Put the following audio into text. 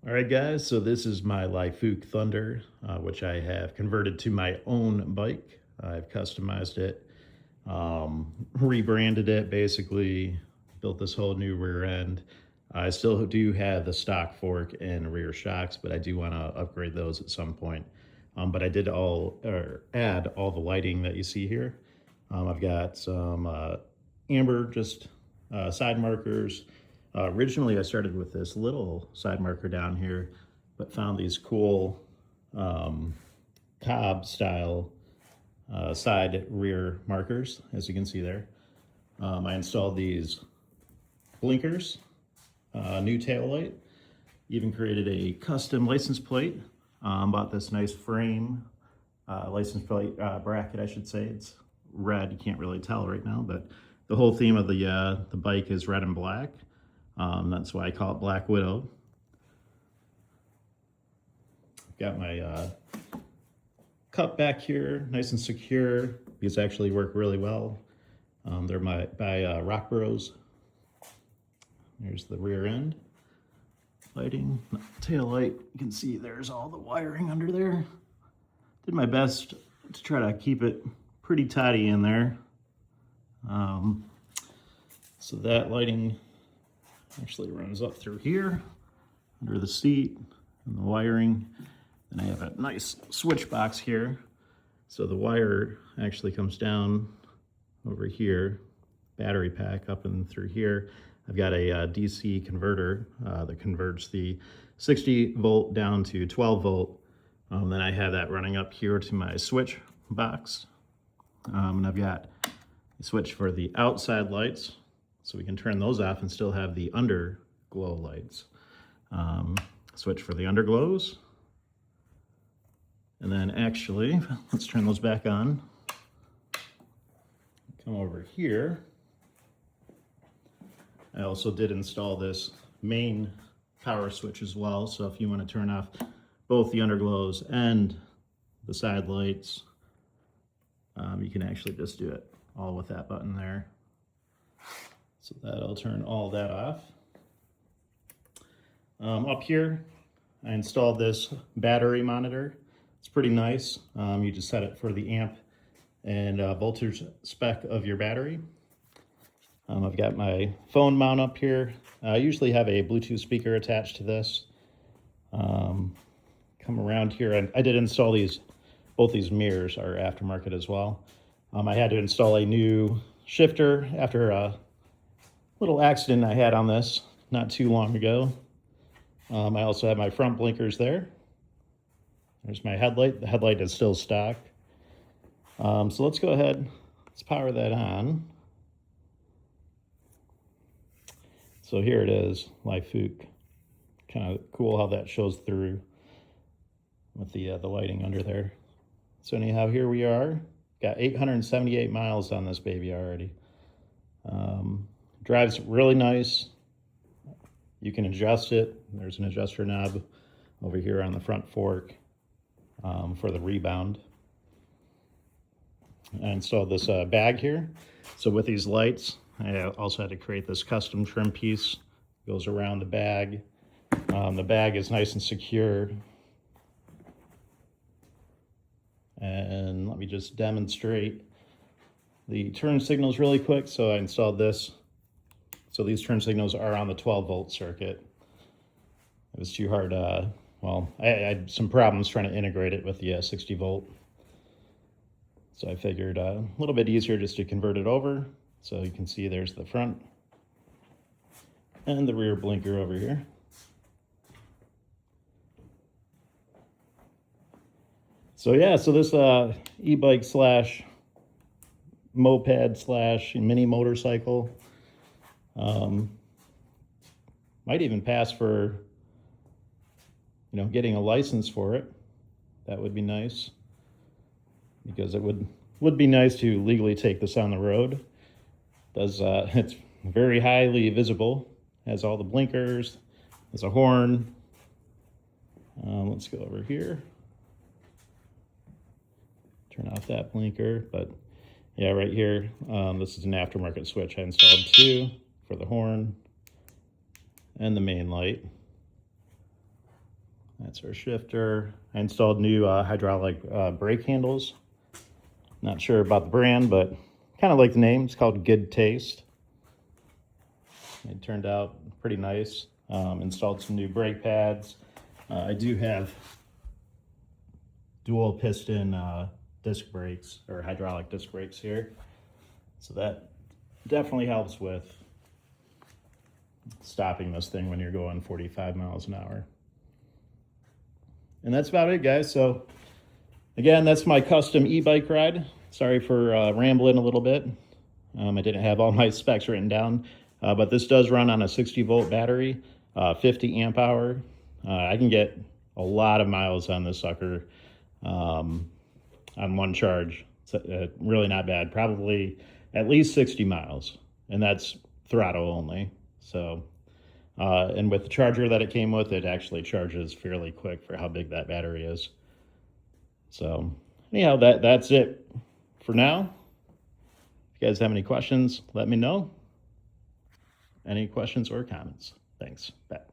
All right, guys, so this is my Laifook Thunder, which I have converted to my own bike. I've customized it, rebranded it, basically built this whole new rear end. I still do have the stock fork and rear shocks, but I do want to upgrade those at some point. But I did add all the lighting that you see here. I've got some amber, just side markers. Originally, I started with this little side marker down here, but found these cool cob style side rear markers, as you can see there. I installed these blinkers, new tail light, even created a custom license plate. Bought this nice frame, license plate bracket, I should say. It's red, you can't really tell right now, but the whole theme of the bike is red and black. That's why I call it Black Widow. Got my cup back here, nice and secure. These actually work really well. They're by Rock Bros. There's the rear end lighting, tail light. You can see there's all the wiring under there. Did my best to try to keep it pretty tidy in there. So that lighting actually runs up through here, under the seat and the wiring. Then I have a nice switch box here. So the wire actually comes down over here, battery pack up and through here. I've got a DC converter that converts the 60 volt down to 12 volt. Then I have that running up here to my switch box. And I've got a switch for the outside lights, so we can turn those off and still have the underglow lights. Switch for the underglows. And then actually, let's turn those back on. Come over here. I also did install this main power switch as well. So if you want to turn off both the underglows and the side lights, you can actually just do it all with that button there. So that'll turn all that off. Up here, I installed this battery monitor. It's pretty nice. You just set it for the amp and voltage spec of your battery. I've got my phone mount up here. I usually have a Bluetooth speaker attached to this. Come around here, and I did install these. Both these mirrors are aftermarket as well. I had to install a new shifter after a little accident I had on this not too long ago. I also have my front blinkers there. There's my headlight. The headlight is still stock. So let's go ahead, let's power that on. So here it is, Laifook. Kind of cool how that shows through with the lighting under there. So anyhow, here we are. Got 878 miles on this baby already. Drives really nice. You can adjust it. There's an adjuster knob over here on the front fork for the rebound. I installed this bag here. So with these lights, I also had to create this custom trim piece. Goes around the bag. The bag is nice and secure. And let me just demonstrate the turn signals really quick. So I installed this. So these turn signals are on the 12 volt circuit. It was too hard. Well, I had some problems trying to integrate it with the 60 volt. So I figured a little bit easier just to convert it over. So you can see there's the front and the rear blinker over here. So yeah, so this e-bike slash moped slash mini motorcycle might even pass for, getting a license for it. That would be nice, because it would be nice to legally take this on the road. It's very highly visible, has all the blinkers, there's a horn. Let's go over here. Turn off that blinker, but yeah, right here, this is an aftermarket switch. I installed two for the horn and the main light. That's our shifter. I installed new hydraulic brake handles. Not sure about the brand, but kind of like the name. It's called Good Taste. It turned out pretty nice. Installed some new brake pads. I do have dual piston disc brakes, or hydraulic disc brakes here. So that definitely helps with stopping this thing when you're going 45 miles an hour. And that's about it, guys. So again, that's my custom e-bike ride. Sorry for rambling a little bit. I didn't have all my specs written down, but this does run on a 60-volt battery, 50 amp hour. I can get a lot of miles on this sucker on one charge. It's really not bad. Probably at least 60 miles, and that's throttle only. So, and with the charger that it came with, it actually charges fairly quick for how big that battery is. So anyhow, that's it for now. If you guys have any questions, let me know. Any questions or comments? Thanks. Bye.